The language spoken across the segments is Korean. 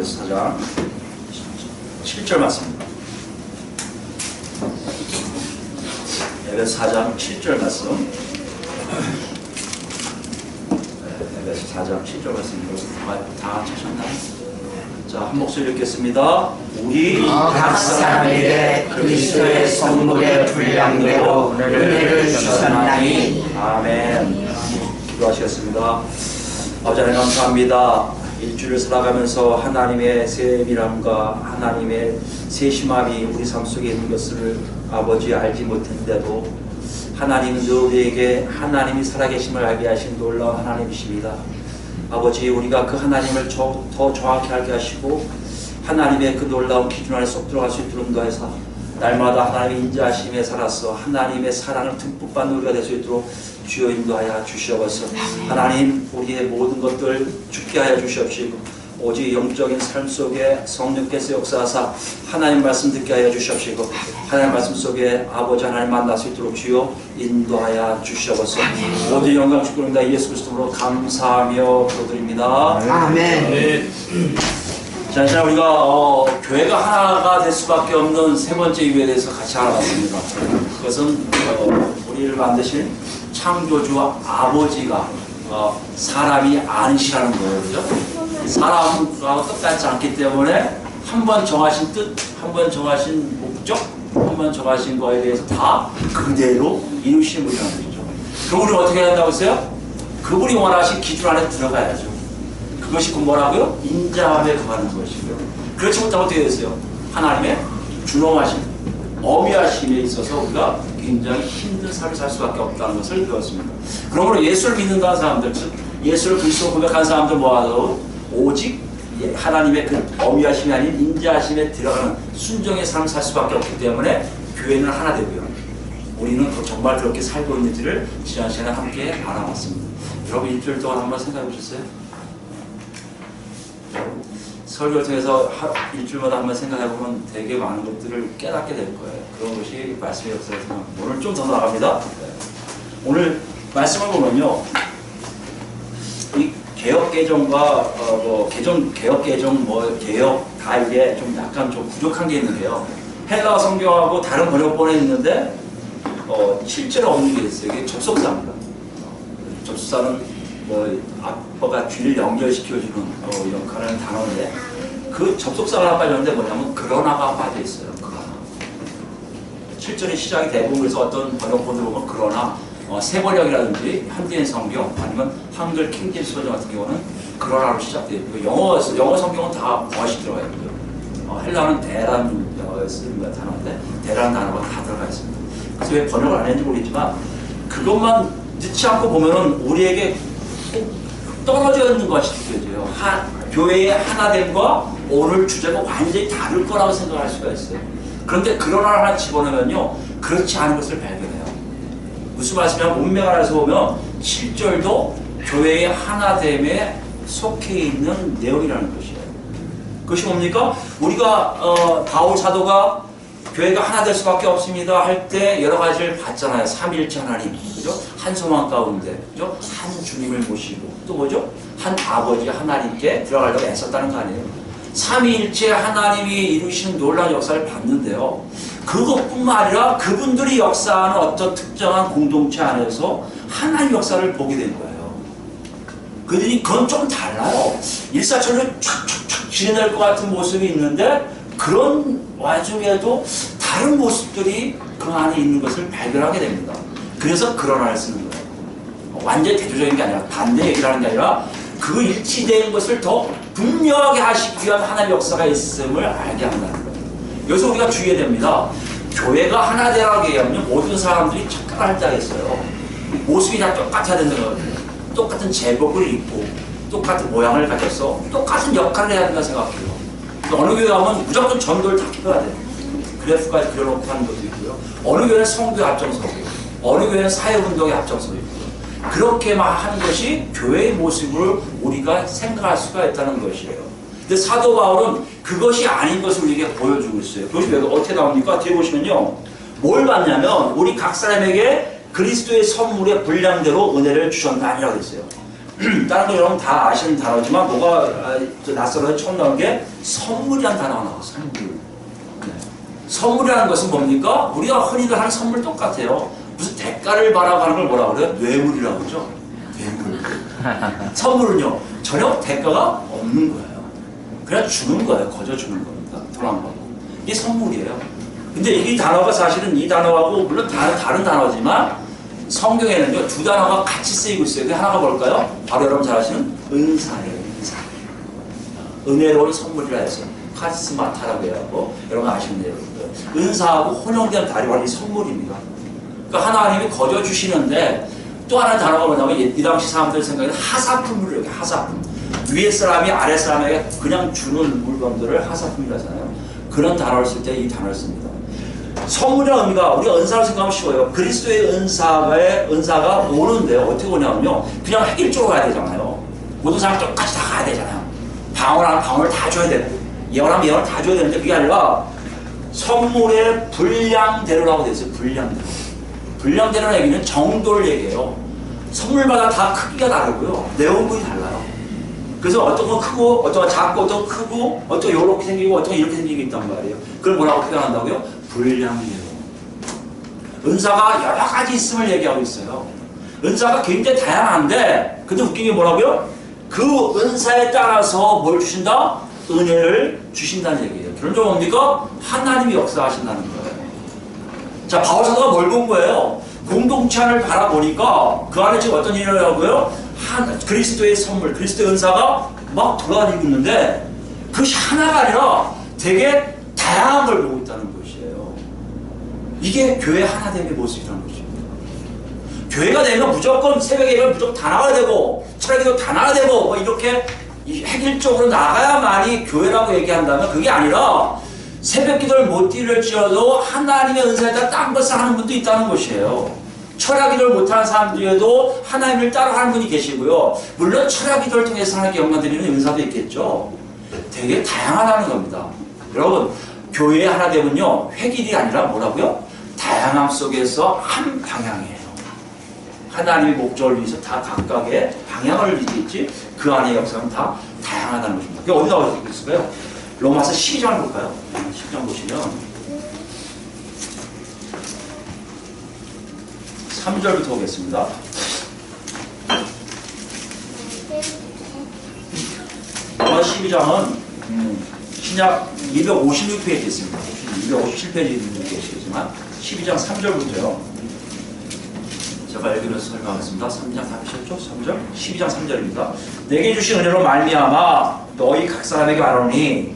에베소 4장 7절 말씀입니다. 에베소 4장 7절 말씀. 에베소 4장 7절 말씀 다 찾으셨나요? 자, 한 목소리 읽겠습니다. 우리 각 사람에게 그리스도의 선물의 분량대로 은혜를 주셨나니. 아멘. 기도하시겠습니다. 아버지 하나님 감사합니다. 일주일을 살아가면서 하나님의 세밀함과 하나님의 세심함이 우리 삶 속에 있는 것을 아버지 알지 못했는데도 하나님은 우리에게 하나님이 살아계심을 알게 하신 놀라운 하나님이십니다. 아버지, 우리가 그 하나님을 더 정확히 알게 하시고 하나님의 그 놀라운 기준 안에 쏙 들어갈 수 있도록 인도하여서 날마다 하나님의 인자하심에 살아서 하나님의 사랑을 듬뿍 받는 우리가 될 수 있도록 주여 인도하여 주시옵소서. 하나님, 우리의 모든 것들 죽게 하여 주시옵시고 오직 영적인 삶 속에 성령께서 역사하사 하나님 말씀 듣게 하여 주시옵시고 하나님 말씀 속에 아버지 하나님 만날 수 있도록 주여 인도하여 주시옵소서. 모든 영광 축복합니다. 예수 그리스도로 감사하며 기도드립니다. 아멘. 자, 이제 우리가 교회가 하나가 될 수밖에 없는 세 번째 이유에 대해서 같이 알아봤습니다. 그것은 우리를 만드신 창조주 아버지가 사람이 아니시라는 거예요. 그죠? 사람과 똑같지 않기 때문에 한 번 정하신 뜻, 한 번 정하신 목적, 한 번 정하신 거에 대해서 다 그대로 이루시는 분이라는 거죠. 그분이 어떻게 해야 한다고 했어요? 그분이 원하신 기준 안에 들어가야죠. 그것이 곧 뭐라고요? 인자함에 거하는 것이고요. 그렇지 못하면 어떻게 됐어요? 하나님의 준엄하심, 어미하심에 있어서 우리가 굉장히 힘든 삶을 살 수밖에 없다는 것을 배웠습니다. 그러므로 예수를 믿는다는 사람들, 즉 예수를 그리스도로 고백한 사람들 모아도 오직 하나님의 그 어미하심이 아닌 인자하심에 들어가는 순종의 삶을 살 수밖에 없기 때문에 교회는 하나 되고요. 우리는 정말 그렇게 살고 있는지를 지난 시간에 함께 알아봤습니다. 여러분 일주일 동안 한번 생각해 보셨어요? 설교를 통해서 일주일마다 한번 생각해보면 되게 많은 것들을 깨닫게 될 거예요. 그런 것이 말씀의 역사에서 오늘 좀 더 나갑니다. 오늘 말씀을 보면요, 이 개혁 개정과 개혁 개정 개혁 다 이게 좀 약간 좀 부족한 게 있는데요. 헬라어 성경하고 다른 번역본에 있는데 실제로 없는 게 있어요. 이게 접속사입니다. 접속사는 아빠가 귀를 연결시켜주는 역할을 하는 단어인데 그 접속사가 하나 빠졌는데 뭐냐면 그러나가 빠져있어요. 그러나. 7절의 시작이 대부분 그래서 어떤 번역본들 보면 그러나 세번역이라든지 현대인 성경 아니면 한글 킹제임스 버전 같은 경우는 그러나로 시작되어 있고 영어 성경은 다 벗이 들어가 있고요. 헬라는 대란을 쓰는 단어인데 대란 단어가 다 들어가 있습니다. 그래서 왜 번역을 안 했는지 모르겠지만 그것만 넣지 않고 보면은 우리에게 떨어져 있는 것이 느껴져요. 교회의 하나됨과 오늘 주제가 완전히 다를 거라고 생각할 수가 있어요. 그런데 그러나 하나 집어넣으면요, 그렇지 않은 것을 발견해요. 무슨 말씀이냐면 문맥 안에서 보면 7절도 교회의 하나됨에 속해 있는 내용이라는 것이에요. 그것이 뭡니까? 우리가 바울 사도가 교회가 하나 될 수밖에 없습니다 할 때 여러 가지를 봤잖아요. 삼위일체 하나님, 그죠? 한 소망 가운데, 그죠? 한 주님을 모시고 또 뭐죠? 한 아버지 하나님께 들어가려고 애썼다는 거 아니에요? 삼위일체 하나님이 이루시는 놀라운 역사를 봤는데요. 그것뿐만 아니라 그분들이 역사하는 어떤 특정한 공동체 안에서 하나님 역사를 보게 된 거예요. 그건 좀 달라요. 일사천리로 촥촥촥 지내낼 것 같은 모습이 있는데 그런 와중에도 다른 모습들이 그 안에 있는 것을 발견하게 됩니다. 그래서 그러나를 쓰는 거예요. 완전히 대조적인 게 아니라 반대 얘기를 하는 게 아니라 그 일치되는 것을 더 분명하게 하시기 위한 하나님의 역사가 있음을 알게 한다는 거예요. 여기서 우리가 주의해야 됩니다. 교회가 하나 되라고 얘기하면 모든 사람들이 착각을 할당했어요. 모습이 다 똑같아야 된다는 거예요. 똑같은 제복을 입고 똑같은 모양을 가져서 똑같은 역할을 해야 된다고 생각해요. 어느 교회 가면 무조건 전도를 다 켜야 돼요. 그래프까지 그려놓고 하는 것도 있고요. 어느 교회는 성도에 앞장서고요. 어느 교회는 사회운동에 앞장서고 있고요. 그렇게만 하는 것이 교회의 모습을 우리가 생각할 수가 있다는 것이에요. 근데 사도 바울은 그것이 아닌 것을 우리에게 보여주고 있어요. 그것이 왜 어떻게 나옵니까? 뒤에 보시면요. 뭘 받냐면 우리 각 사람에게 그리스도의 선물의 분량대로 은혜를 주셨나니라고 했어요. 다른 거 여러분 다 아시는 단어지만 뭐가 낯설어서 처음 나온 게 선물이라는 단어가 나와요. 선물. 네. 선물이라는 것은 뭡니까? 우리가 흔히들 하는 선물 똑같아요. 무슨 대가를 바라고 하는 걸 뭐라고 그래요? 뇌물이라고 그러죠. 뇌물. 선물은요 전혀 대가가 없는 거예요. 그냥 주는 거예요. 거저 주는 겁니다. 돈 안 받고. 이게 선물이에요. 근데 이 단어가 사실은 이 단어하고 물론 다른 단어지만 성경에는요 두 단어가 같이 쓰이고 있어요. 그 하나가 뭘까요? 바로 여러분 잘 아시는 은사예요. 은사. 은혜로운 선물이라 해서 카리스마타라고 해요. 여러분 아시는데요. 은사하고 혼용된 다리가 이 선물입니다. 그러니까 하나님이 거저 주시는데 또 하나의 단어가 뭐냐면 이 당시 사람들 생각에는 하사품으로 이렇게 하사품. 위에 사람이 아래 사람에게 그냥 주는 물건들을 하사품이라고 하잖아요. 그런 단어를 쓸 때 이 단어를 씁니다. 선물이라는 의미가 우리가 은사를 생각하면 쉬워요. 그리스도의 은사가 오는데요. 어떻게 오냐면요. 그냥 획일적으로 가야 되잖아요. 모든 사람 똑같이 다 가야 되잖아요. 방언하면 방언을 다 줘야 되고 예언하면 예언을 다 줘야 되는데 그게 아니라 선물의 분량대로라고 되어 있어요. 분량대로. 분량대로라는 얘기는 정도를 얘기해요. 선물마다 다 크기가 다르고요. 내용물이 달라요. 그래서 어떤 건 크고 어떤 건 작고 어떤 건 크고 어떤 건 이렇게 생기고 어떤 건 이렇게 생기고 있단 말이에요. 그걸 뭐라고 표현한다고요? 분량대로. 은사가 여러 가지 있음을 얘기하고 있어요. 은사가 굉장히 다양한데 근데 웃긴 게 뭐라고요? 그 은사에 따라서 뭘 주신다? 은혜를 주신다는 얘기예요. 그런 뭡니까? 하나님이 역사하신다는 거예요. 자, 바울 사도가 뭘 본 거예요? 공동체 안을 바라보니까 그 안에 지금 어떤 일이 일어나고요? 그리스도의 선물, 그리스도의 은사가 막 돌아다니고 있는데 그것이 하나가 아니라 되게 다양한 걸 보고 있다는 것이에요. 이게 교회 하나됨의 모습이라는 것입니다. 교회가 되면 무조건 새벽에 일어나면 무조건 다 나와야 되고 철학에도 다 나와야 되고 뭐 이렇게 획일적으로 나가야만이 교회라고 얘기한다면 그게 아니라 새벽 기도를 못 드릴지어도 하나님의 은사에 따라 딴 것을 하는 분도 있다는 것이에요. 철학 기도를 못하는 사람 중에도 하나님을 따라 하는 분이 계시고요. 물론 철학 기도를 통해서 하나님께 영광 드리는 은사도 있겠죠. 되게 다양하다는 겁니다. 여러분 교회의 하나 되면요 획일이 아니라 뭐라고요? 다양함 속에서 한 방향이에요. 하나님의 목적을 위해서 다 각각의 방향을 이루겠지 그 안의 역사는 다 다양하다는 것입니다. 그게 어디 나와 있을까요? 로마서 12장을 볼까요? 12장 보시면 3절부터 보겠습니다. 로마 12장은 신약 256페이지 있습니다. 257페이지 있는 계시지만 12장 3절부터요. 제가 읽으면서 설명하겠습니다. 3장 30절, 3절, 12장 3절입니다. 내게 주신 은혜로 말미암아 너희 각 사람에게 말하노니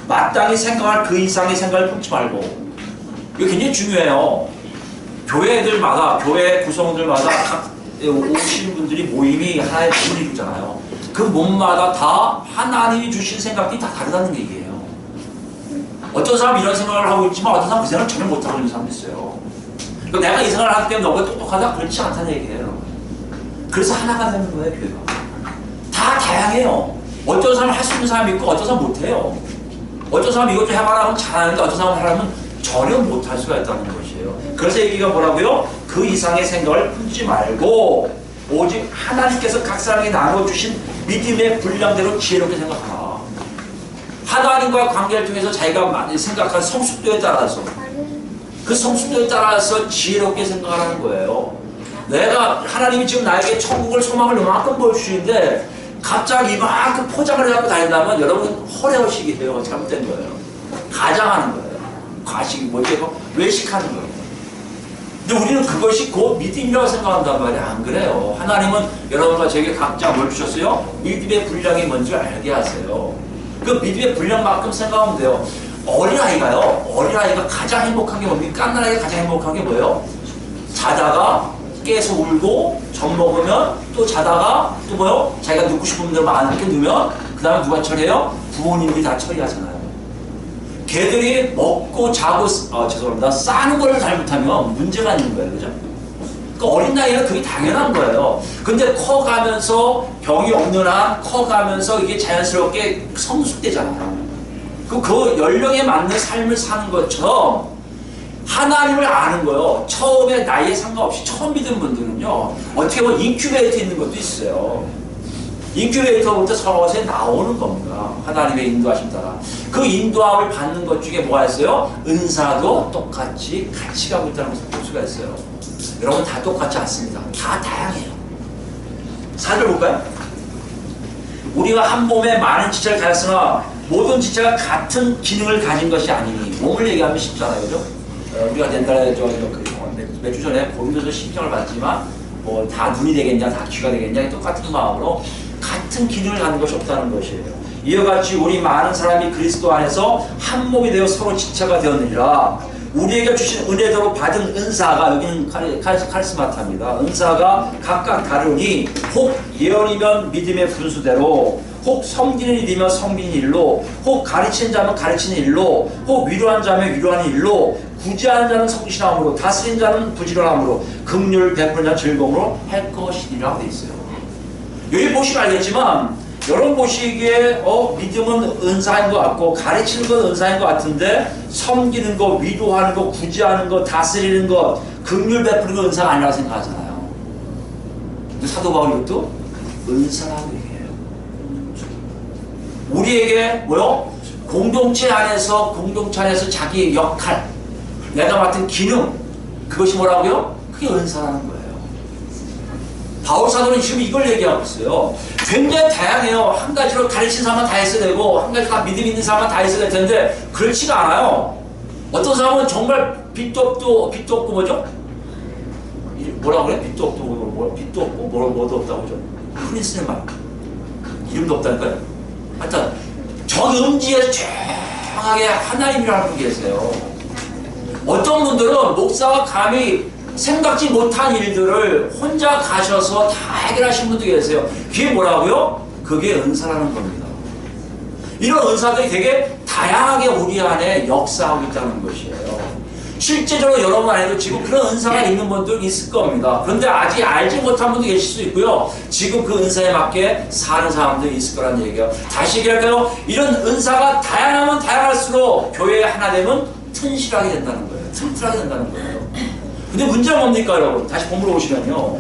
마땅히 생각할 그 이상의 생각을 품지 말고. 이거 굉장히 중요해요. 교회들마다 교회 구성들마다 각 오신 분들이 모임이 하나의 몸을 이루잖아요. 그 몸마다 다 하나님이 주신 생각이 다 다르다는 얘기예요. 어떤 사람은 이런 생각을 하고 있지만 어떤 사람은 그 생각을 전혀 못하고 있는 사람도 있어요. 내가 이 생각을 하기 때문에 너가 똑똑하다? 그렇지 않다는 얘기예요. 그래서 하나가 되는 거예요, 교회가. 다 다양해요. 어떤 사람은 할 수 있는 사람이 있고 어떤 사람은 못해요. 어떤 사람은 이것 좀 해봐라 하면 잘하는데 어떤 사람은 하려면 전혀 못할 수가 있다는 것이에요. 그래서 얘기가 뭐라고요? 그 이상의 생각을 품지 말고 오직 하나님께서 각 사람에게 나눠주신 믿음의 분량대로 지혜롭게 생각하라. 하나님과 관계를 통해서 자기가 생각한 성숙도에 따라서 그 성숙도에 따라서 지혜롭게 생각하라는 거예요. 내가 하나님이 지금 나에게 천국을 소망을 이만큼 보여주시는데 갑자기 이만큼 포장을 해갖고 다닌다면 여러분 허례허식이 돼요. 잘못된 거예요. 가장하는 거예요. 과식이 뭐죠? 외식하는 거예요. 근데 우리는 그것이 곧 믿음이라고 생각한단 말이에요. 안 그래요. 하나님은 여러분과 저에게 각자 뭘 주셨어요? 믿음의 분량이 뭔지 알게 하세요. 그 믿음의 분량만큼 생각하면 돼요. 어린아이가 가장 행복한 게 뭡니까? 깐난아이가 가장 행복한 게 뭐예요? 자다가 깨서 울고 젖 먹으면 또 자다가 또 뭐요? 자기가 눕고 싶은 대로 많게 누면 그 다음에 누가 처리해요? 부모님들이 다 처리하잖아요. 걔들이 먹고 자고 죄송합니다. 싸는 걸 잘못하면 문제가 있는 거예요. 그죠? 그러니까 어린 나이에는 그게 당연한 거예요. 근데 커가면서 병이 없는 한 커가면서 이게 자연스럽게 성숙되잖아요. 그 연령에 맞는 삶을 사는 것처럼 하나님을 아는 거요. 처음에 나이에 상관없이 처음 믿은 분들은요. 어떻게 보면 인큐베이터 있는 것도 있어요. 인큐베이터부터 서로서 나오는 겁니다. 하나님의 인도하심 따라. 그 인도함을 받는 것 중에 뭐가 있어요? 은사도 똑같이 같이 가고 있다는 것을 볼 수가 있어요. 여러분 다 똑같지 않습니다. 다 다양해요. 살펴볼까요? 우리가 한 몸에 많은 지체를 가졌으나 모든 지체가 같은 기능을 가진 것이 아니니. 몸을 얘기하면 쉽잖아요. 그죠? 우리가 옛날에 몇 주 전에 고민도서 심정을 받지만 뭐 다 눈이 되겠냐 다 귀가 되겠냐 똑같은 마음으로 같은 기능을 갖는 것이 없다는 것이에요. 이와 같이 우리 많은 사람이 그리스도 안에서 한 몸이 되어 서로 지체가 되었느니라. 우리에게 주신 은혜대로 받은 은사가, 여기는 카리스마타입니다. 은사가 각각 다르니 혹 예언이면 믿음의 분수대로, 혹 섬기는 일이면 섬기는 일로, 혹 가르치는 자면 가르치는 일로, 혹 위로하는 자면 위로하는 일로, 구제하는 자는 성실함으로, 다스리는 자는 부지런함으로, 긍휼을 베푸는 자는 즐거움으로 할 것이니라고 되어 있어요. 여기 보시면 알겠지만 여러분 보시기에 믿음은 은사인 것 같고 가르치는 건 은사인 것 같은데 섬기는 거, 위로하는 거, 구제하는 거, 다스리는 거, 긍휼 베푸는 거 은사가 아니라고 생각하잖아요. 근데 사도 바울이 이것도 은사라고 얘기해요. 우리에게 뭐요? 공동체 안에서 자기의 역할, 내가 맡은 기능, 그것이 뭐라고요? 그게 은사라는 거예요. 바울 사도는 지금 이걸 얘기하고 있어요. 굉장히 다양해요. 한 가지로 가르치는 사람은 다 했어야 되고 한 가지로 다 믿음 있는 사람은 다 했어야 될 텐데 그렇지가 않아요. 어떤 사람은 정말 빛도 없고 뭐죠? 뭐라 그래? 빛도 없고 뭐도 없다고 그러죠? 프린스의 말 이름도 없다니까요. 하여튼 정음지에서 정확하게 하나님이라는 분이 계세요. 어떤 분들은 목사가 감히 생각지 못한 일들을 혼자 가셔서 다 해결하신 분도 계세요. 그게 뭐라고요? 그게 은사라는 겁니다. 이런 은사들이 되게 다양하게 우리 안에 역사하고 있다는 것이에요. 실제적으로 여러분 안에도 지금 그런 은사가 있는 분들 있을 겁니다. 그런데 아직 알지 못한 분도 계실 수 있고요. 지금 그 은사에 맞게 사는 사람들이 있을 거란 얘기예요. 다시 얘기할까요? 이런 은사가 다양하면 다양할수록 교회에 하나 되면 튼실하게 된다는 거예요. 튼튼하게 된다는 거예요. 근데 문제가 뭡니까 여러분? 다시 본문으로 오시면요.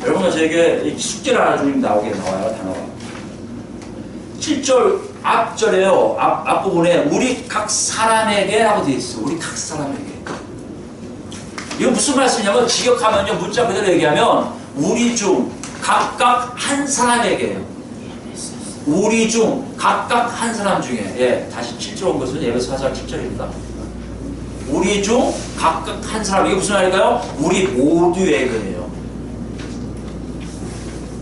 여러분은 저에게 숙제를 하나 좀 나와요 단어가. 7절 앞절에요. 앞부분에 우리 각 사람에게 라고 되어 있어. 우리 각 사람에게. 이거 무슨 말씀이냐면 직역하면요. 문자 그대로 얘기하면 우리 중 각각 한 사람에게요. 우리 중 각각 한 사람 중에. 예, 다시 7절 온 것은 예배서 4장 7절입니다. 우리 중 각각 한 사람. 이게 무슨 말일까요? 우리 모두에게예요.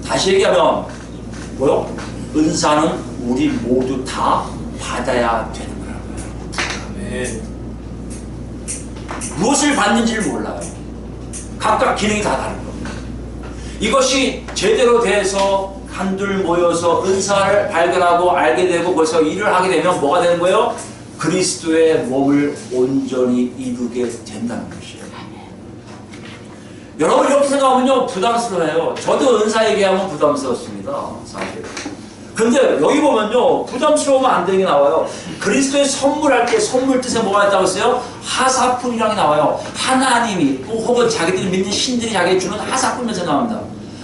다시 얘기하면 뭐요? 은사는 우리 모두 다 받아야 되는 거라고요. 네. 무엇을 받는지를 몰라요. 각각 기능이 다 다른 겁니다. 이것이 제대로 돼서 한둘 모여서 은사를 발견하고 알게 되고 거기서 일을 하게 되면 뭐가 되는 거예요? 그리스도의 몸을 온전히 이루게 된다는 것이에요. 여러분 이렇게 생각하면요 부담스러워요. 저도 은사 얘기하면 부담스럽습니다. 사실. 근데 여기 보면요 부담스러우면 안 되는 게 나와요. 그리스도의 선물할 때 선물 뜻에 뭐가 있다고 했어요? 하사품이라는 게 나와요. 하나님이 혹은 자기들이 믿는 신들이 자기에게 주는 하사품에서 나옵니다.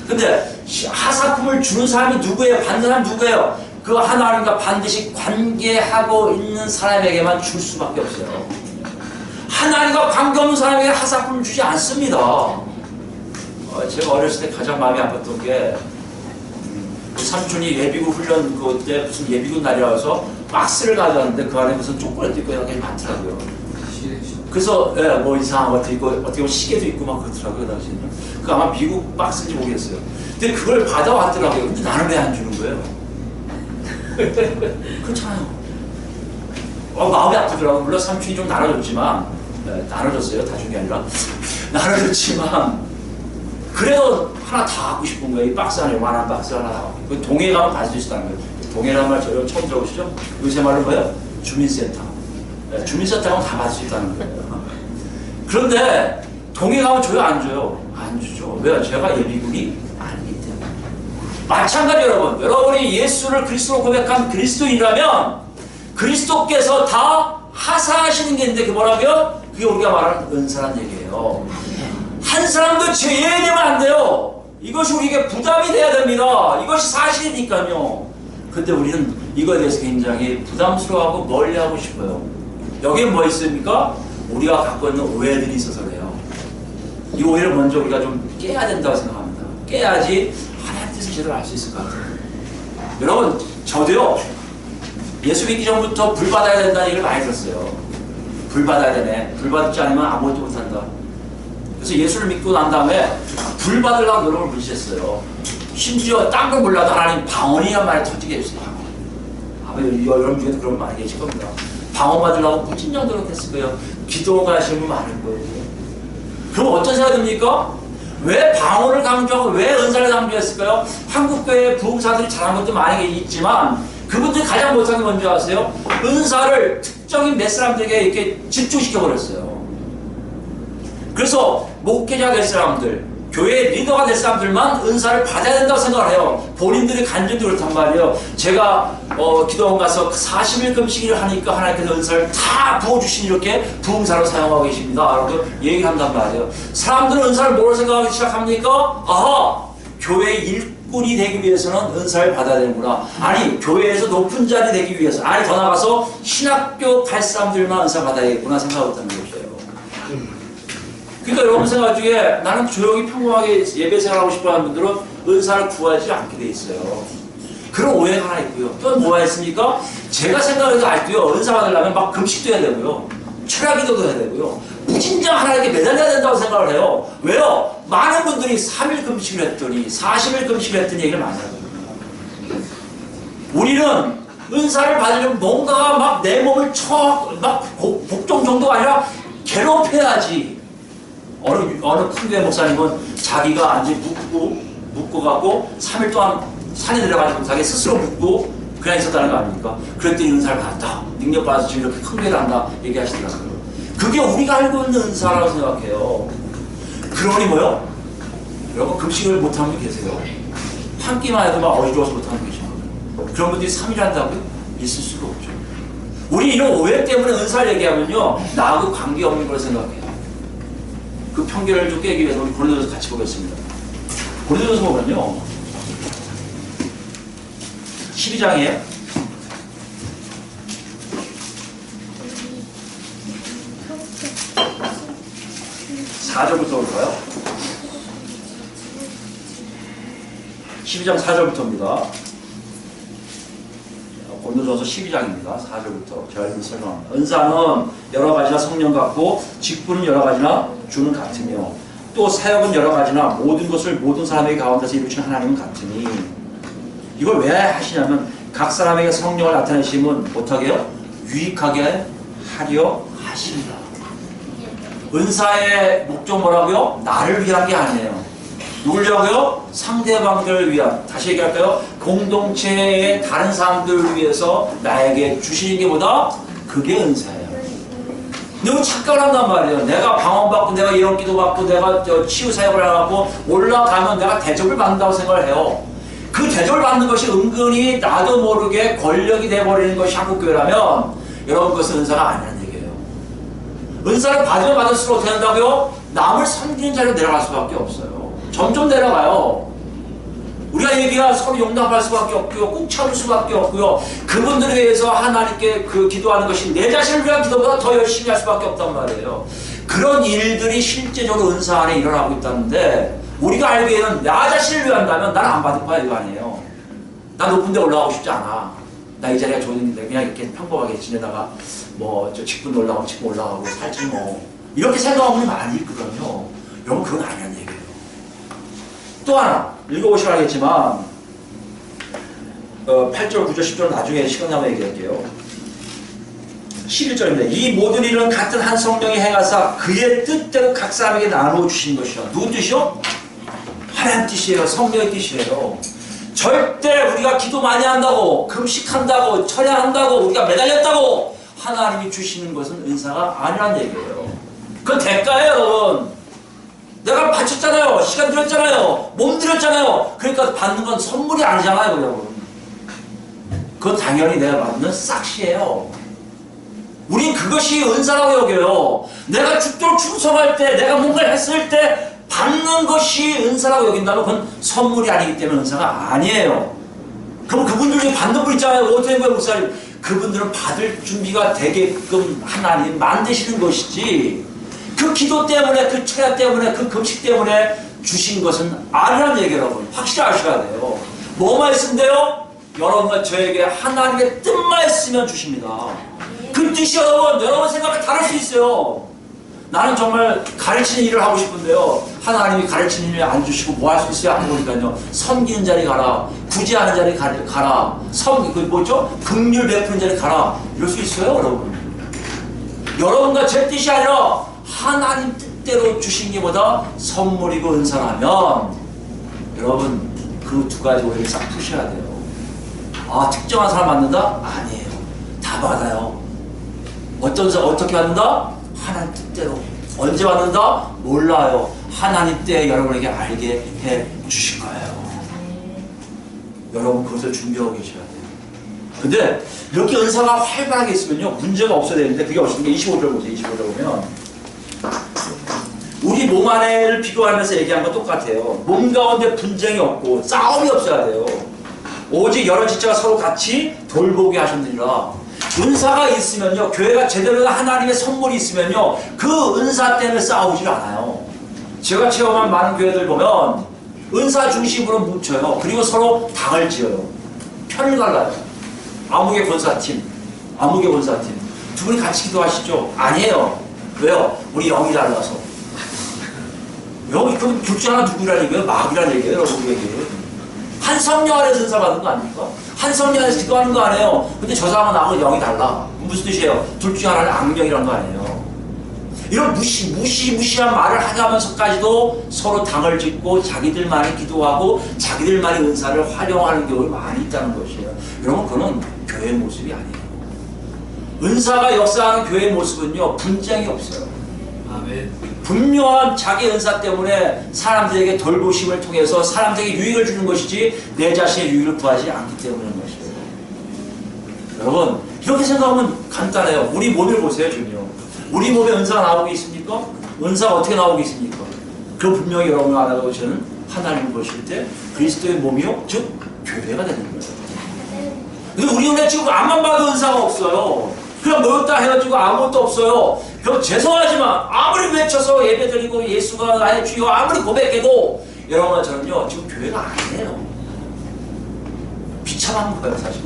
근데 하사품을 주는 사람이 누구예요? 받는 사람이 누구예요? 그 하나님과 반드시 관계하고 있는 사람에게만 줄 수밖에 없어요. 하나님과 관계없는 사람에게 하사품을 주지 않습니다. 제가 어렸을 때 가장 마음이 아팠던 게 삼촌이 예비군 훈련 그때 무슨 예비군 날이라서 박스를 가져왔는데 그 안에 무슨 초콜릿도 있고 이런 게 많더라고요. 그래서 예, 뭐 이상한 것도 있고 어떻게 보면 시계도 있고 막 그렇더라고요 당시에는. 그 아마 미국 박스인지 모르겠어요. 근데 그걸 받아왔더라고요. 근데 나는 왜 안 주는 거예요? 그렇잖아요. 마음이 아프더라고요. 물론 삼촌이 좀 나눠줬지만 나눠줬어요. 다 준 게 아니라 나눠줬지만 그래도 하나 다 갖고 싶은 거예요. 이 박스 안에 요만한 박스 하나. 그 동해 가면 갈 수 있다는 거예요. 동해라는 말 저희 처음 들어보시죠? 요새 말로 뭐예요? 주민센터. 주민센터 가면 다 받을 수 있다는 거예요. 그런데 동해 가면 줘요? 안 줘요? 안 주죠. 왜요? 제가 예비군이 아니기 때문에. 마찬가지 여러분이 예수를 그리스도로 고백한 그리스도인이라면 그리스도께서 다 하사하시는 게 있는데 그게 뭐라고요? 그게 우리가 말하는 은사란 얘기예요. 한 사람도 제외되면 안 돼요. 이것이 우리에게 부담이 돼야 됩니다. 이것이 사실이니까요. 근데 우리는 이거에 대해서 굉장히 부담스러워하고 멀리하고 싶어요. 여기에 뭐 있습니까? 우리가 갖고 있는 오해들이 있어서 그래요. 이 오해를 먼저 우리가 좀 깨야 된다고 생각합니다. 깨야지 하나님 뜻을 제대로 알 수 있을 것 같아요. 여러분, 저도요, 예수 믿기 전부터 불 받아야 된다는 얘기를 많이 들었어요. 불 받아야 되네. 불 받지 않으면 아무것도 못한다. 그래서 예수를 믿고 난 다음에 불 받으려고 노력을 무시했어요. 심지어 딴 걸 몰라도 하나님 방언이란 말에 터지게 해주세요. 아마 여러분 중에도 그런 분 많이 계실 겁니다. 방언 받으려고 무진장 노력했을 거예요. 기도가 하시는 분 많을 거예요. 그럼 어떤 생각이 듭니까? 왜 방언을 강조하고 왜 은사를 강조했을까요? 한국교회 부흥사들이 잘한 것도 많이 있지만 그분들이 가장 못한 게 뭔지 아세요? 은사를 특정인 몇 사람들에게 이렇게 집중시켜버렸어요. 그래서 목회자 될 사람들, 교회 리더가 될 사람들만 은사를 받아야 된다고 생각을 해요. 본인들이 간절히 그렇단 말이에요. 제가 기도원 가서 40일 금식일을 하니까 하나님께서 은사를 다 부어주신 이렇게 부흥사로 사용하고 계십니다. 라고 얘기를 한단 말이에요. 사람들은 은사를 뭐로 생각하기 시작합니까? 아하! 교회 일꾼이 되기 위해서는 은사를 받아야 되는구나. 아니, 교회에서 높은 자리 되기 위해서, 아니, 더 나가서 신학교 갈 사람들만 은사 받아야겠구나 생각하고 있다는 것이에요. 그러니까 여러분 생각 중에 나는 조용히 평범하게 예배 생활하고 싶어 하는 분들은 은사를 구하지 않게 돼 있어요. 그런 오해가 하나 있고요. 또 뭐가 있습니까? 제가 생각해도 알고요. 은사 받으려면 막 금식도 해야 되고요. 철야기도도 해야 되고요. 무진장 하나님께 매달려야 된다고 생각을 해요. 왜요? 많은 분들이 3일 금식을 했더니 40일 금식을 했더니 얘기를 많이 하거든요. 우리는 은사를 받으려면 뭔가 막 내 몸을 막 복종 정도가 아니라 괴롭혀야지. 어느 큰 교회 목사님은 자기가 완전히 묶어갖고 3일 동안 산에 내려가지고 자기 스스로 묶고 그냥 있었다는 거 아닙니까? 그랬더니 은사를 받았다. 능력 받아서 지금 이렇게 큰 교회를 한다. 얘기하시더라고요. 그게 우리가 알고 있는 은사라고 생각해요. 그러니 뭐요? 여러분 금식을 못하는 분 계세요. 한 끼만 해도 막 어지러워서 못하는 분 계시나요? 그런 분들이 3일 한다고요? 있을 수가 없죠. 우리 이런 오해 때문에 은사를 얘기하면요. 나하고 관계없는 걸 생각해요. 그 편견을 좀 깨기 위해서 우리 고린도전서 같이 보겠습니다. 고린도전서 보면요. 12장이에요. 4절부터 볼까요? 12장 4절부터입니다. 고린도전서 12장입니다. 4절부터 제가 이렇게 설명합니다. 은사는 여러 가지나 성령 같고 직분은 여러 가지나 주는 같으며 또 사역은 여러 가지나 모든 것을 모든 사람에게 가운데서 이루시는 하나님은 같으니 이걸 왜 하시냐면 각 사람에게 성령을 나타내시면 못하게요? 유익하게 하려 하십니다. 은사의 목적 뭐라고요? 나를 위한 게 아니에요. 누굴 위하고요? 상대방들을 위한. 다시 얘기할까요? 공동체의 다른 사람들을 위해서 나에게 주시는 게 뭐다? 그게 은사예요. 너무 착각을 한단 말이에요. 내가 방언받고 내가 이런 기도받고 내가 치유사역을 하고 올라가면 내가 대접을 받는다고 생각을 해요. 그 대접을 받는 것이 은근히 나도 모르게 권력이 돼버리는 것이 한국교회라면 여러분 그것은 은사가 아니라는 얘기예요. 은사를 받으면 받을수록 어떻게 한다고요? 남을 섬기는 자리로 내려갈 수밖에 없어요. 점점 내려가요. 우리가 얘기가 서로 용납할 수밖에 없고요. 꾹 참을 수밖에 없고요. 그분들에 대해서 하나님께 기도하는 것이 내 자신을 위한 기도보다 더 열심히 할 수밖에 없단 말이에요. 그런 일들이 실제적으로 은사 안에 일어나고 있다는데 우리가 알기에는 나 자신을 위한다면 나는 안 받을 거야 이거 아니에요. 나 높은 데 올라가고 싶지 않아. 나 이 자리가 좋은데 그냥 이렇게 평범하게 지내다가 뭐 저 직분 올라가고 직분 올라가고 살지 뭐 이렇게 생각하는 분이 많이 있거든요. 여러분 그건 아니라는 얘기예요. 또 하나 읽어보시면 알겠지만 8절, 9절, 10절 나중에 시간 나면 얘기할게요. 11절입니다. 이 모든 일은 같은 한 성령이 행하사 그의 뜻대로 각 사람에게 나누어 주신 것이요. 누구 뜻이요? 하나님 뜻이에요. 성령의 뜻이에요. 절대 우리가 기도 많이 한다고 금식한다고 철야한다고 우리가 매달렸다고 하나님이 주시는 것은 은사가 아니란 얘기예요. 그건 대가예요 여러분. 내가 바쳤잖아요. 시간 들였잖아요. 몸 들였잖아요. 그러니까 받는 건 선물이 아니잖아요 여러분. 그건 당연히 내가 받는 싹시예요. 우린 그것이 은사라고 여겨요. 내가 죽도록 충성할 때 내가 뭔가를 했을 때 받는 것이 은사라고 여긴다면 그건 선물이 아니기 때문에 은사가 아니에요. 그럼 그분들 중에 받는 분 있잖아요. 오태구 목사님. 그분들은 받을 준비가 되게끔 하나님 만드시는 것이지, 그 기도 때문에, 그 철야 때문에, 그 금식 때문에 주신 것은 아니라는 얘기 여러분 확실히 아셔야 돼요. 뭐만 있으면 돼요? 여러분과 저에게 하나님의 뜻만 있으면 주십니다. 그 뜻이 여러분 생각에 다를 수 있어요. 나는 정말 가르치는 일을 하고 싶은데요, 하나님이 가르치는 일을 안 주시고 뭐 할 수 있어요? 안 보니까요, 섬기는 자리 가라, 구제하는 자리 가라, 그 뭐죠? 긍휼 베푸는 자리 가라, 이럴 수 있어요 여러분? 여러분과 제 뜻이 아니라 하나님 뜻대로 주신 게보다 선물이고 은사라면 여러분 그 두 가지 오해를 싹 푸셔야 돼요. 아, 특정한 사람 받는다? 아니에요. 다 받아요. 어떻게 받는다? 하나님 뜻대로. 언제 받는다? 몰라요. 하나님 때 여러분에게 알게 해 주실 거예요. 여러분 그것을 준비하고 계셔야 돼요. 근데 이렇게 은사가 활발하게 있으면요, 문제가 없어야 되는데 그게 없는 게 25절 보세요. 25절 보면 우리 몸 안에를 비교하면서 얘기한 건 똑같아요. 몸 가운데 분쟁이 없고 싸움이 없어야 돼요. 오직 여러 지체가 서로 같이 돌보게 하셨느니라. 은사가 있으면요, 교회가 제대로 된 하나님의 선물이 있으면요, 그 은사 때문에 싸우질 않아요. 제가 체험한 많은 교회들 보면 은사 중심으로 뭉쳐요. 그리고 서로 당을 지어요. 편을 갈라요. 아무개 권사팀 두 분이 같이 기도하시죠? 아니에요. 왜요? 우리 영이 달라서. 영이 그럼 둘 중 하나 누구라는 얘기예요? 마귀라는 얘기예요, 여러분에게. 한 성령 안에서 은사 받는 거 아닙니까? 한 성령 안에서 기도하는 거 아니에요. 근데 저 사람은 나하고 영이 달라. 무슨 뜻이에요? 둘 중 하나는 악령이라는 거 아니에요. 이런 무시무시한 말을 하면서까지도 서로 당을 짓고 자기들만이 기도하고 자기들만이 은사를 활용하는 경우가 많이 있다는 것이에요. 여러분 그건 교회의 모습이 아니에요. 은사가 역사하는 교회의 모습은요, 분쟁이 없어요. 아멘. 분명한 자기 은사 때문에 사람들에게 돌보심을 통해서 사람들에게 유익을 주는 것이지 내 자신의 유익을 구하지 않기 때문인 것이에요. 여러분 이렇게 생각하면 간단해요. 우리 몸을 보세요. 지금요, 우리 몸에 은사가 나오고 있습니까? 은사가 어떻게 나오고 있습니까? 그 분명히 여러분 알아보시는 하나님을 보실 때 그리스도의 몸이요, 즉 교회가 되는 거예요. 근데 우리 눈에 지금 앞만 봐도 은사가 없어요. 그냥 모였다 헤어지고 아무것도 없어요. 그럼 죄송하지만 아무리 외쳐서 예배드리고 예수가 나의 주여 아무리 고백해도 여러분 저는요 지금 교회가 아니에요. 비참한 거예요 사실.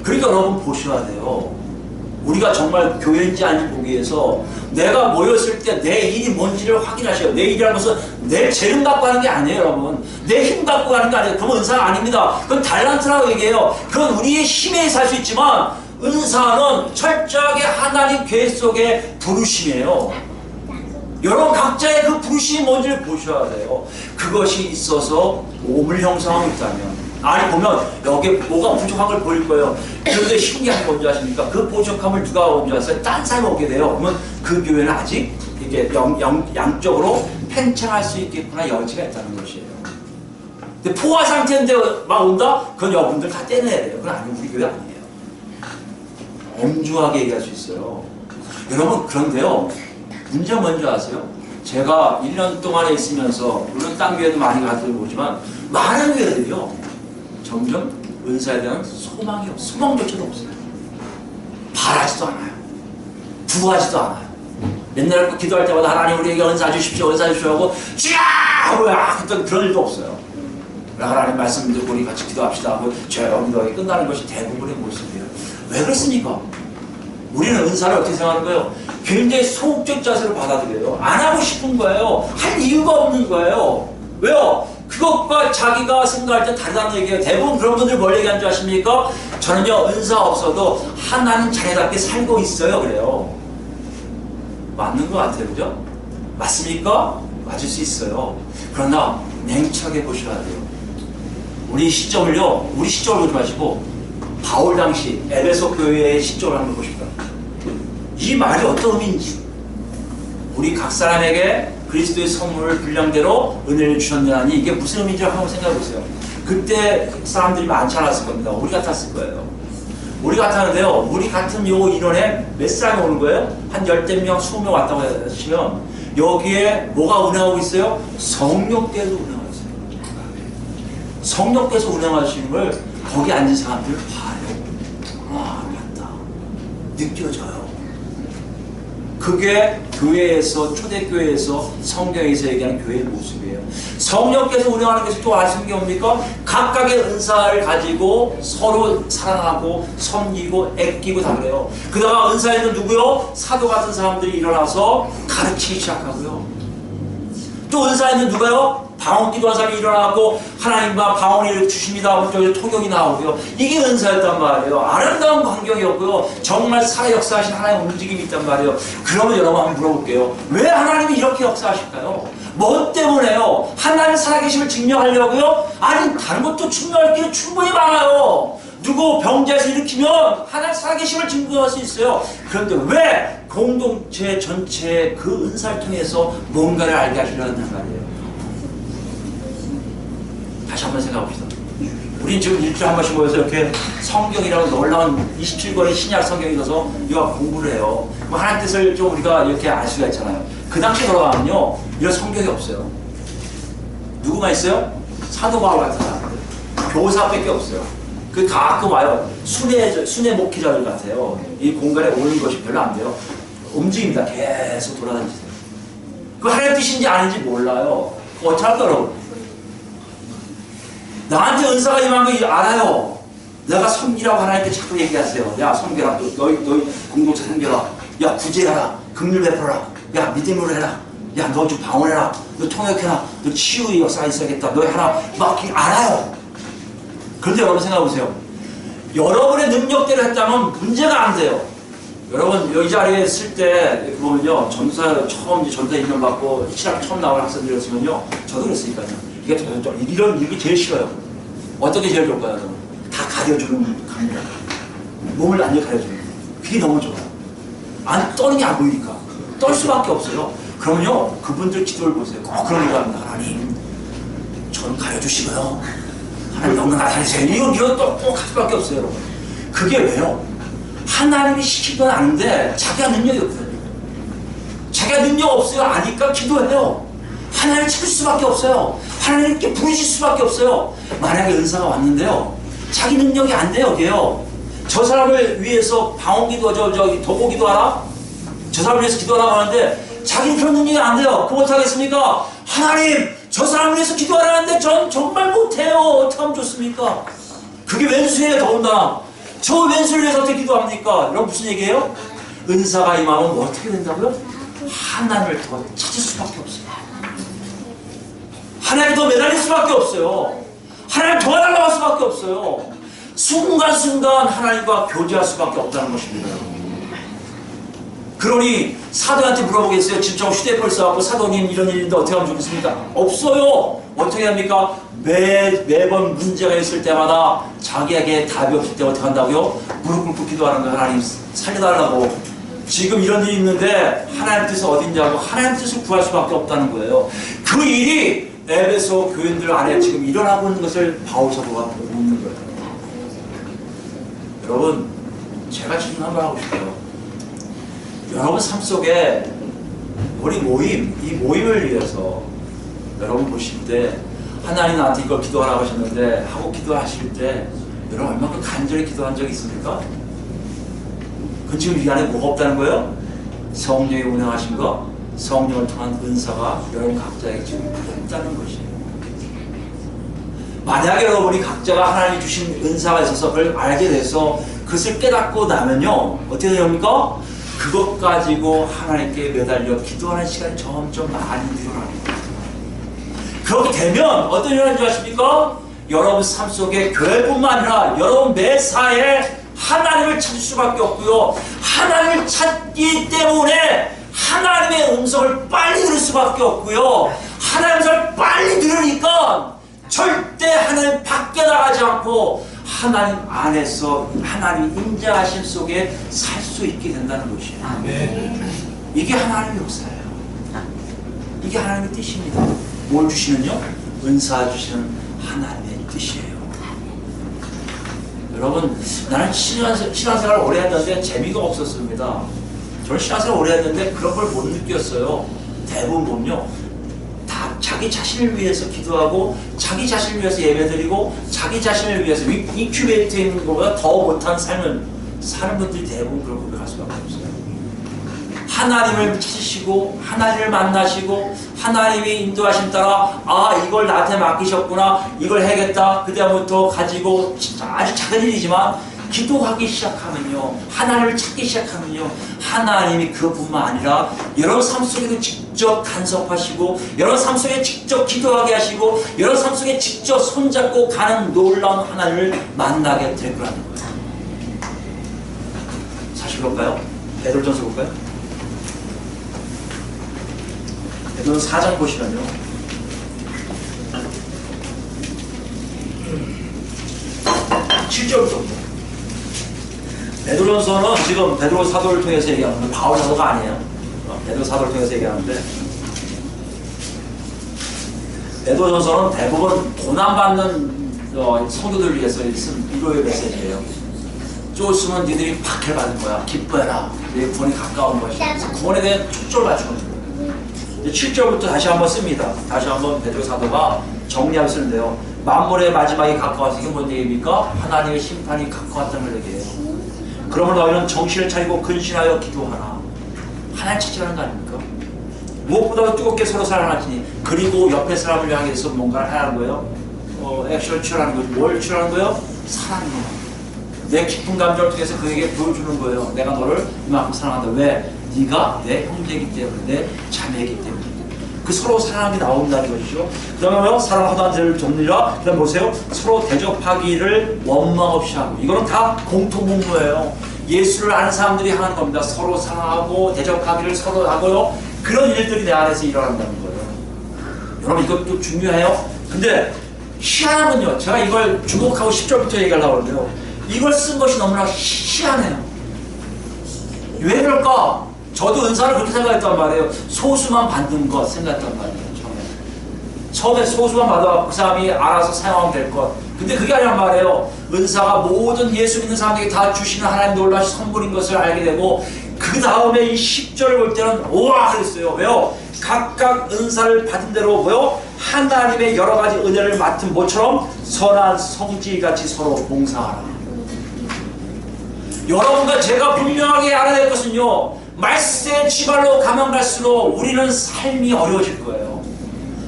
그러니까 여러분 보셔야 돼요. 우리가 정말 교회인지 아닌지 보기 위해서 내가 모였을 때 내 일이 뭔지를 확인하셔요. 내 일이라는 것은 내 재능 갖고 하는 게 아니에요 여러분. 내 힘 갖고 가는 게 아니에요. 그건 은사가 아닙니다. 그건 달란트라고 얘기해요. 그건 우리의 힘에 의해서 할 수 있지만 은사는 철저하게 하나님 계획 속의 부르심이에요. 여러분 각자의 그 부르심이 뭔지를 보셔야 돼요. 그것이 있어서 몸을 형성하고 있다면, 아니 보면 여기에 뭐가 부족한 걸 보일 거예요. 그런데 신기한 게 뭔지 아십니까? 그 부족함을 누가 먼저 왔어요? 딴 사람이 오게 돼요. 그러면 그 교회는 아직 이게 양적으로 팽창할 수 있겠구나 여지가 있다는 것이에요. 근데 포화 상태인데 막 온다? 그건 여러분들 다 떼내야 돼요. 그건 아니면 우리 교회 아니에요. 엄중하게 얘기할 수 있어요. 여러분 그런데요, 문제가 뭔지 아세요? 제가 1년 동안에 있으면서 물론 딴 교회도 많이 가보지만 많은 교회들이요 점점 은사에 대한 소망이 없어요. 소망조차도 없어요. 바라지도 않아요. 구하지도 않아요. 맨날 기도할 때마다 하나님 우리에게 은사 주십시오, 은사 주십시오 하고 주야 하고 그랬더니 그런 일도 없어요. 하나님 말씀 듣고 우리 같이 기도합시다 하고 조용히 기도하게 끝나는 것이 대부분의 모습이에요. 왜 그렇습니까? 우리는 은사를 어떻게 생각하는 거예요? 굉장히 소극적 자세로 받아들여요. 안 하고 싶은 거예요. 할 이유가 없는 거예요. 왜요? 그것과 자기가 생각할 때 다르다는 얘기예요. 대부분 그런 분들 뭘 얘기하는 줄 아십니까? 저는요 은사 없어도 하나님 자녀답게 살고 있어요 그래요. 맞는 것 같아요. 그죠? 맞습니까? 맞을 수 있어요. 그러나 냉철하게 보셔야 돼요. 우리 시점을 보지 마시고 바울 당시 에베소 교회의 시점을 한번 보십시오. 이 말이 어떤 의미인지, 우리 각 사람에게 그리스도의 선물을 분량대로 은혜를 주셨느니 이게 무슨 의미인지 한번 생각해 보세요. 그때 사람들이 많지 않았을 겁니다. 우리 같았을 거예요. 우리 같았는데요. 우리 같은 요 인원에 몇 사람이 오는 거예요? 한 10명, 20명 왔다고 하시면 여기에 뭐가 운행하고 있어요? 성령께서 운행하고 있어요. 성령께서 운행하시는 걸 거기 앉은 사람들 봐요. 아, 맞다. 느껴져요. 그게 교회에서, 초대교회에서 성경에서 얘기하는 교회의 모습이에요. 성령께서 운영하는 것이 또 아시는 게 뭡니까? 각각의 은사를 가지고 서로 사랑하고 섬기고 애끼고 다 그래요. 그다가 은사에는 누구요? 사도 같은 사람들이 일어나서 가르치기 시작하고요. 또 은사에는 누가요? 방언 기도한 사람이 일어나고 하나님과 방언을 주십니다 하고 저기 통역이 나오고요. 이게 은사였단 말이에요. 아름다운 광경이었고요. 정말 살아 역사하신 하나님의 움직임이 있단 말이에요. 그러면 여러분 한번 물어볼게요. 왜 하나님이 이렇게 역사하실까요? 뭐 때문에요? 하나님 살아계심을 증명하려고요? 아니 다른 것도 증명할 게 충분히 많아요. 누구 병자에서 일으키면 하나님 살아계심을 증명할 수 있어요. 그런데 왜 공동체 전체의 그 은사를 통해서 뭔가를 알게 하시려는 말이에요. 다시 한번 생각해 봅시다. 우린 지금 일주일에 한 번씩 모여서 이렇게 성경이라고 놀라운 27권의 신약 성경이 있어서 이거 공부를 해요. 그럼 하나님 뜻을 좀 우리가 이렇게 알 수가 있잖아요. 그 당시에 돌아가면요, 이런 성경이 없어요. 누구만 있어요? 사도 바울 같은 사람들. 교사밖에 없어요. 그 가끔 와요. 순회 목회자들 같아요. 이 공간에 오는 것이 별로 안 돼요. 움직입니다. 계속 돌아다니세요. 그 하나님 뜻인지 아닌지 몰라요. 그거 어떻게 할까요? 나한테 은사가 임한 거 알아요. 내가 섬기라고 하나님께 자꾸 얘기하세요. 야, 섬겨라. 너희 공동체 섬겨라. 야, 구제해라. 긍휼 베풀어라. 야, 믿음으로 해라. 야, 너 좀 방언해라. 너 통역해라. 너 치유의 역사가 있어야겠다. 너 하나 막 알아요. 그런데 여러분 생각해보세요. 여러분의 능력대로 했다면 문제가 안 돼요. 여러분 이 자리에 있을 때 보면요, 전사 처음 전사 임명 받고 신학 처음 나온 학생들이었으면요, 저도 그랬으니까요. 이게 이게 제일 싫어요. 어떻게 제일 좋을까요? 다 가려주는 감정. 몸을 완전히 가려주는. 그게 너무 좋아요. 안 떠는 게 안 보이니까 떨 수밖에 없어요. 그러면요, 그분들 기도를 보세요. 꼭 그런 거 합니다. 하나님, 저는 가려주시고요. 하나님 너무 나타내세요. 이거 꼭 할 수밖에 없어요, 여러분. 그게 왜요? 하나님이 시킨 건 아는데 자기가 능력이 없어요. 자기가 능력 없어요. 아니까 기도해요. 하나님을 찾을 수밖에 없어요. 하나님께 부르실 수밖에 없어요. 만약에 은사가 왔는데요, 자기 능력이 안 돼요. 여기에요. 저 사람을 위해서 방언기도 도고기도 하나? 저 사람을 위해서 기도하라고 하는데 자기는 그런 능력이 안 돼요. 그거 못하겠습니까? 하나님, 저 사람을 위해서 기도하라는데 전 정말 못해요. 어떻게 하면 좋습니까? 그게 왼수예요. 더군다나 저 왼수를 위해서 어떻게 기도합니까? 여러분 무슨 얘기예요? 은사가 임하면 어떻게 된다고요? 하나님을 더 찾을 수밖에 없어요. 하나님 더 매달릴 수밖에 없어요. 하나님 도와달라고 할 수밖에 없어요. 순간순간 하나님과 교제할 수밖에 없다는 것입니다. 그러니 사도한테 물어보겠어요. 진짜 휴대폰을 써갖고 사도님 이런 일인데 어떻게 하면 좋겠습니까? 없어요. 어떻게 합니까? 매번 문제가 있을 때마다 자기에게 답이 없을 때 어떻게 한다고요? 무릎 꿇고 기도하는 거예요. 하나님 살려달라고. 지금 이런 일이 있는데 하나님 뜻이 어딨냐고 하나님 뜻을 구할 수밖에 없다는 거예요. 그 일이 에베소 교인들 안에 지금 일어나고 있는 것을 바울 사도가 보고 있는 거예요. 여러분, 제가 질문 한번 하고 싶어요. 여러분 삶 속에 우리 이 모임을 위해서 여러분 보실 때 하나님 나한테 이걸 기도하라고 하셨는데 하고 기도하실 때 여러분 얼마큼 간절히 기도한 적이 있습니까? 그 지금 이 안에 뭐가 없다는 거예요? 성령이 운행하신 거, 성령을 통한 은사가 여러분 각자에게 지금 없다는 것이에요. 만약에 여러분이 각자가 하나님이 주신 은사가 있어서 그걸 알게 돼서 그것을 깨닫고 나면요, 어떻게 됩니까? 그것 가지고 하나님께 매달려 기도하는 시간이 점점 많이 늘어납니다. 그렇게 되면 어떤 일이 일어나는 줄 아십니까? 여러분 삶 속에 교회뿐만 아니라 여러분 매사에 하나님을 찾을 수밖에 없고요. 하나님을 찾기 때문에 하나님의 음성을 빨리 들을 수밖에 없고요. 하나님의 음성을 빨리 들으니까 절대 하나님 밖에 나가지 않고 하나님 안에서 하나님 임재하심 속에 살 수 있게 된다는 것이에요. 이게 하나님의 역사예요. 이게 하나님의 뜻입니다. 뭘 주시는요? 은사 주시는 하나님의 뜻이에요. 여러분, 나는 신앙생활을 오래 했는데 재미가 없었습니다. 저는 신앙생활을 오래 했는데 그런 걸 못 느꼈어요. 대부분 보면요, 다 자기 자신을 위해서 기도하고 자기 자신을 위해서 예배드리고 자기 자신을 위해서 인큐베이트에 있는 것보다 더 못한 삶을 사는 분들이 대부분 그런 고백할 수밖에 없어요. 하나님을 찾으시고 하나님을 만나시고 하나님이 인도하심 따라 이걸 나한테 맡기셨구나, 이걸 해야겠다, 그다음부터 가지고 아주 작은 일이지만 기도하기 시작하면요, 하나님을 찾기 시작하면요, 하나님이 그것뿐만 아니라 여러분 삶 속에도 직접 간섭하시고 여러분 삶 속에 직접 기도하게 하시고 여러분 삶 속에 직접 손잡고 가는 놀라운 하나님을 만나게 될 거라는 거예요. 사실 볼까요? 베드로전서 볼까요? 베드로전서 4장 보시면요, 7절부터. 베드로전서는 지금 베드로 사도를 통해서 얘기하는 건 바울 사도가 아니에요. 베드로 사도를 통해서 얘기하는데, 베드로전서는 대부분 고난받는 성도들을 위해서 쓴 위로의 메시지예요. 쫓으면 니들이 박해를 받는 거야. 기뻐해라. 내 구원이 가까운 것이야. 구원에 대한 초점을 맞추는 거예요. 7절부터 다시 한번 씁니다. 다시 한번 베드로 사도가 정리하고 쓰는데요. 만물의 마지막이 가까워서 이게 뭔 얘기입니까? 하나님의 심판이 가까웠다는 걸 얘기해요. 그러면 너희는 정신을 차리고 근신하여 기도하라. 하나님 찾으라는 거 아닙니까? 무엇보다도 뜨겁게 서로 사랑하시니, 그리고 옆에 사람을 향해서 뭔가를 하라는 거예요. 액션을 취하라는 거죠. 뭘 취하라는 거예요? 사랑이에요. 내 깊은 감정을 통해서 그에게 보여주는 거예요. 내가 너를 이만큼 사랑한다. 왜? 네가 내 형제이기 때문에, 내 자매이기 때문에. 그 서로 사랑이 나온다는 것이죠. 그 다음에 사랑하던 자를 돕느라. 그 다음에 보세요. 서로 대접하기를 원망 없이 하고. 이거는 다 공통분모예요. 예수를 아는 사람들이 하는 겁니다. 서로 사랑하고 대접하기를 서로 하고요. 그런 일들이 내 안에서 일어난다는 거예요. 여러분, 이것도 중요해요. 근데 희한한 건요, 제가 이걸 주목하고 10절부터 얘기하려고 하는데요, 이걸 쓴 것이 너무나 희한해요. 왜 그럴까? 저도 은사를 그렇게 생각했단 말이에요. 소수만 받는 것 생각했단 말이에요. 처음에 소수만 받아 그 사람이 알아서 사용하면 될 것. 근데 그게 아니란 말이에요. 은사가 모든 예수 믿는 사람에게 다 주시는 하나님 놀라신 선물인 것을 알게 되고, 그 다음에 이 10절을 볼 때는 우와 그랬어요. 왜요? 각각 은사를 받은 대로 뭐요? 하나님의 여러 가지 은혜를 맡은 모처럼 선한 성질같이 서로 봉사하라. 여러분과 제가 분명하게 알아야 될 것은요, 말세의 지발로 가면 갈수록 우리는 삶이 어려워질 거예요.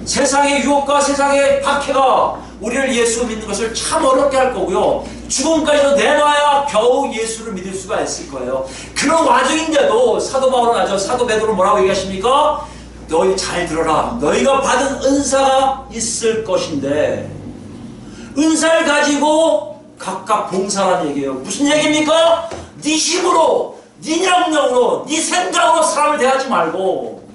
세상의 유혹과 세상의 박해가 우리를 예수 믿는 것을 참 어렵게 할 거고요. 죽음까지도 내놔야 겨우 예수를 믿을 수가 있을 거예요. 그런 와중인데도 사도 바울은 하죠. 사도 베드로는 뭐라고 얘기하십니까? 너희 잘 들어라. 너희가 받은 은사가 있을 것인데 은사를 가지고 각각 봉사라는 얘기예요. 무슨 얘기입니까? 네 힘으로, 네 능력으로, 네 생각으로 사람을 대하지 말고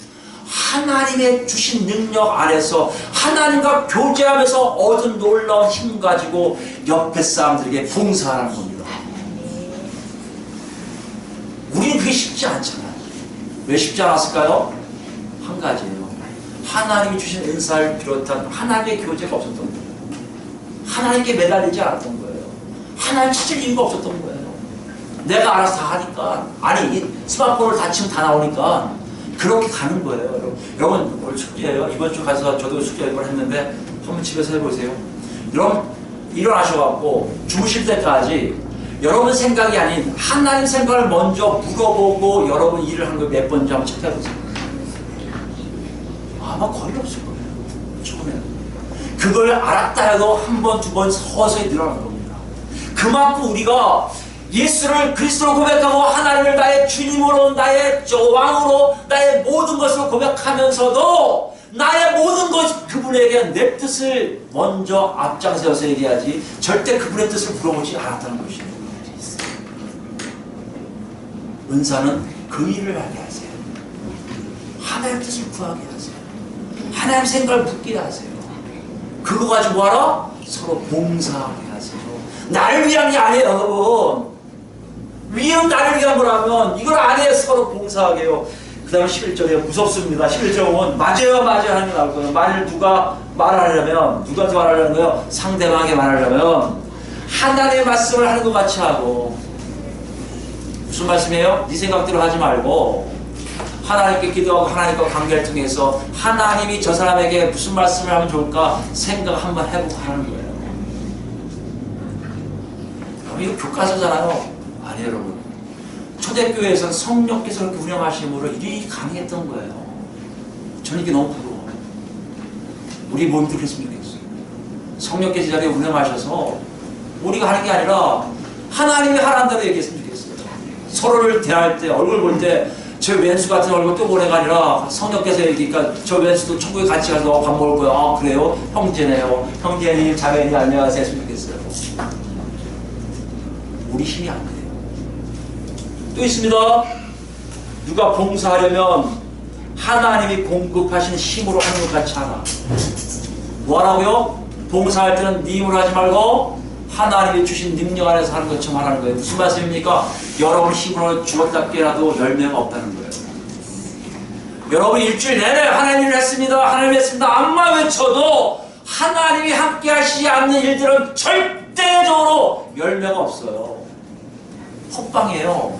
하나님의 주신 능력 안에서 하나님과 교제하면서 얻은 놀라운 힘 가지고 옆에 사람들에게 봉사하는 겁니다. 우리는 그게 쉽지 않잖아요. 왜 쉽지 않았을까요? 한 가지예요. 하나님이 주신 은사를 비롯한 하나님의 교제가 없었던 거예요. 하나님께 매달리지 않았던 거예요. 하나님 찾을 이유가 없었던 거예요. 내가 알아서 다 하니까, 아니 이 스마트폰을 다 치면 다 나오니까 그렇게 가는 거예요. 여러분 오늘 숙제예요. 이번 주 가서 저도 숙제 이걸 했는데 한번 집에서 해보세요. 여러분 일어나셔갖고 주무실 때까지 여러분 생각이 아닌 하나님 생각을 먼저 물어보고 여러분 일을 하는 거 몇 번인지 한번 체크해보세요. 아마 거의 없을 거예요. 처음에는. 그걸 알았다 해도 한 번, 두 번 서서히 늘어나는 겁니다. 그만큼 우리가 예수를 그리스도로 고백하고 하나님을 나의 주님으로, 나의 왕으로, 나의 모든 것으로 고백하면서도 나의 모든 것 그분에게 내 뜻을 먼저 앞장서서 얘기하지 절대 그분의 뜻을 물어보지 않았다는 것이에요. 은사는 그 일을 하게 하세요. 하나님의 뜻을 구하게 하세요. 하나님의 생각을 묻게 하세요. 그거 가지고 뭐하라? 서로 봉사하게 하세요. 나를 위한 게 아니에요, 여러분. 위는 나를 위한 거라면 이걸 안 해. 서로 봉사하게 해요. 그 다음에 11절에 무섭습니다. 11절은 맞아요 하는 게 나올 거예요. 만일 누가 말하려면, 누구한테 말하려는 거예요? 상대방에게 말하려면 하나님의 말씀을 하는 것 같이 하고, 무슨 말씀이에요? 네 생각대로 하지 말고 하나님께 기도하고 하나님과 관계를 통해서 하나님이 저 사람에게 무슨 말씀을 하면 좋을까 생각 한번 해보고 하는 거예요. 이거 교과서잖아요. 아니에요, 여러분. 초대교회에서는 성령께서 그렇게 운영하심으로 일이 가능했던 거예요. 저는 이게 너무 부러워요. 우리 모임도 그랬으면 좋겠어요. 성령께서 이 자리에 운영하셔서 우리가 하는 게 아니라 하나님이 하라는 대로 얘기했으면 좋겠어요. 서로를 대할 때, 얼굴 볼 때 저 왼수 같은 얼굴 또 보내가 아니라 성령께서 얘기니까 저 왼수도 천국에 같이 가서 밥 먹을 거야. 아, 그래요? 형제네요. 형제님, 자매님, 안녕하세요. 했으면 좋겠어요. 우리 힘이 안 그래요. 또 있습니다. 누가 봉사하려면 하나님이 공급하신 힘으로 하는 것 같이 하라. 뭐 하라고요? 봉사할 때는 네 힘으로 하지 말고 하나님이 주신 능력 안에서 하는 것처럼 하라는 거예요. 무슨 말씀입니까? 여러분 힘으로 주었다 깨라도 열매가 없다는 거예요. 여러분 일주일 내내 하나님을 했습니다. 하나님 했습니다. 암만 외쳐도 하나님이 함께 하시지 않는 일들은 절대적으로 열매가 없어요. 헛방이에요.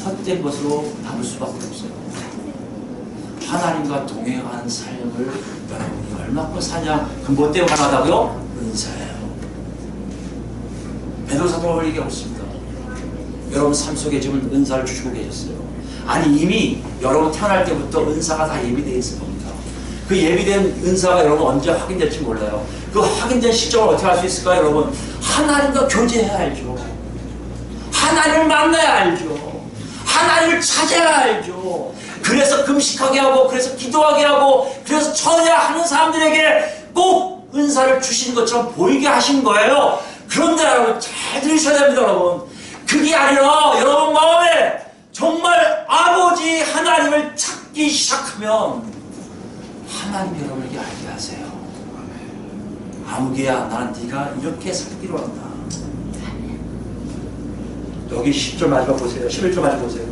헛된 것으로 담을 수밖에 없어요. 하나님과 동행하는 삶을 여러분이 얼마큼 사냐? 그 뭐 때문에 하다고요? 은사예요. 베드로사도가 얘기하고 있습니다. 여러분 삶 속에 지금 은사를 주시고 계셨어요. 아니 이미 여러분 태어날 때부터 은사가 다 예비되어 있을 겁니다. 그 예비된 은사가 여러분 언제 확인될지 몰라요. 그 확인된 시점을 어떻게 할 수 있을까요? 여러분 하나님과 교제해야 알죠. 하나님을 만나야 알죠. 하나님을 찾아야 알죠. 그래서 금식하게 하고 그래서 기도하게 하고 그래서 전야하는 사람들에게 꼭 은사를 주신 것처럼 보이게 하신 거예요. 그런데 여러분 잘 들으셔야 됩니다. 여러분 그게 아니라 여러분 마음에 정말 아버지 하나님을 찾기 시작하면 하나님 여러분에게 알게 하세요. 아무개야 나는 네가 이렇게 살기로 한다. 여기 10절 마지막 보세요. 11절 마지막 보세요.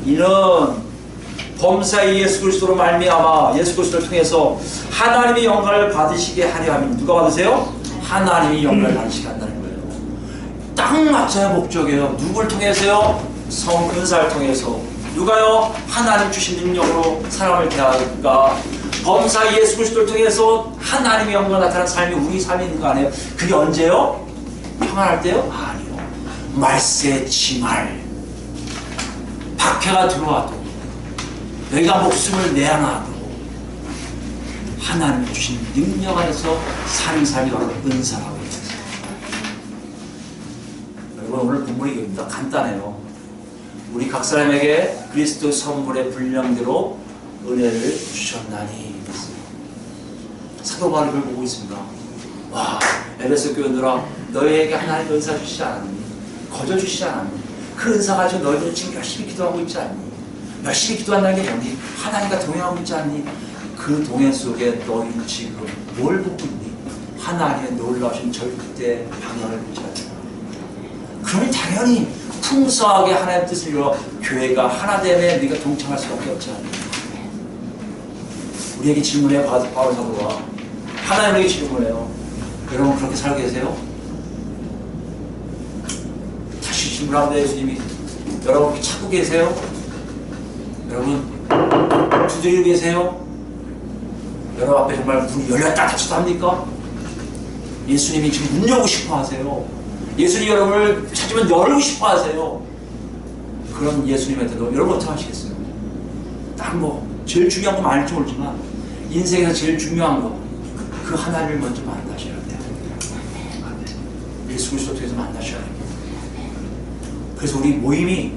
이는 범사의 예수 그리스도로 말미암아 예수 그리스도를 통해서 하나님의 영광을 받으시게 하려 함이니 누가 받으세요? 하나님이 영광을 받으시게 한다는 거예요. 딱 맞춰야 목적이에요. 누굴 통해서요? 성은사를 통해서. 누가요? 하나님 주신 능력으로 사람을 대하니까 범사 예수 그리스도를 통해서 하나님의 영광을 나타나는 삶이 우리 삶이 있는 거 아니에요? 그게 언제요? 평안할 때요? 아니요. 말세 지말 박해가 들어와도 내가 목숨을 내어놔도 하나님이 주신 능력 안에서 사는 삶이 바로 은사라고 했습니다. 여러분 오늘 본문의 교입니다. 간단해요. 우리 각 사람에게 그리스도 선물의 분량대로 은혜를 주셨나니 사도 바울이 그걸 보고 있습니다. 와 에베소 교인들아 너희에게 하나님 은사 주시지 않았니? 거저 주시지 않았니? 그 은사 가지고 너희들은 지금 열심히 기도하고 있지 않니? 열심히 기도한다는 게 뭐니? 하나님과 동행하고 있지 않니? 그 동행 속에 너희는 지금 뭘 보고 있니? 하나님의 놀라우신 절대 방향을 보지 않니? 그러니 당연히 풍성하게 하나님의 뜻을 이루어 교회가 하나됨에 네가 동참할 수밖에 없지 않니? 우리에게 질문해요. 바울 사도가 하나님에게 질문해요. 여러분 그렇게 살고 계세요? 다시 질문하는데 예수님이 여러분 그렇게 찾고 계세요? 여러분 두드리고 계세요? 여러분 앞에 정말 문이 열렸다 닫혔다 합니까? 예수님이 지금 문 열고 싶어 하세요. 예수님이 여러분을 찾으면 열고 싶어 하세요. 그런 예수님한테도 여러분 어떻게 하시겠어요? 딱 뭐 제일 중요한 거 많을지 모르지만 인생에서 제일 중요한 거 그 하나님을 먼저 만나셔야 돼요. 예수 그리스도 통해서 만나셔야 돼요. 그래서 우리 모임이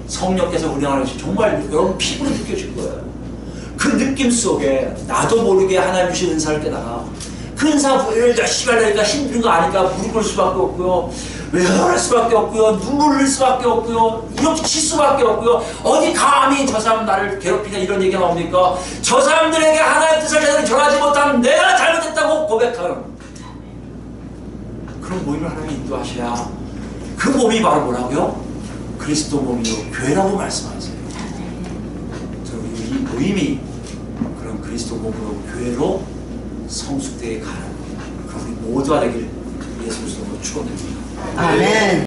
성령께서 운영하는 것이 정말 여러분 피부로 느껴질 거예요. 그 느낌 속에 나도 모르게 하나님 주신 은사를 깨달아. 그 은사가 열심히 하려니까 힘든 거 아니까 무릎 꿇을 수밖에 없고요. 외면할 수밖에 없고요. 눈물 흘릴 수밖에 없고요. 이렇게 칠 수밖에 없고요. 어디 감히 저 사람 나를 괴롭히냐 이런 얘기가 나옵니까? 저 사람들에게 하나님의 뜻을 제대로 전하지 못하면 내가 잘못했다고 고백하는 그런 모임을 하나님이 인도하셔야 그 몸이 바로 뭐라고요? 그리스도 몸이요 교회라고 말씀하세요. 이 모임이 그런 그리스도 몸으로 교회로 성숙되게 가는 그런 우리 모두가 되길 예수 그리스도로 축원드립니다. 아멘.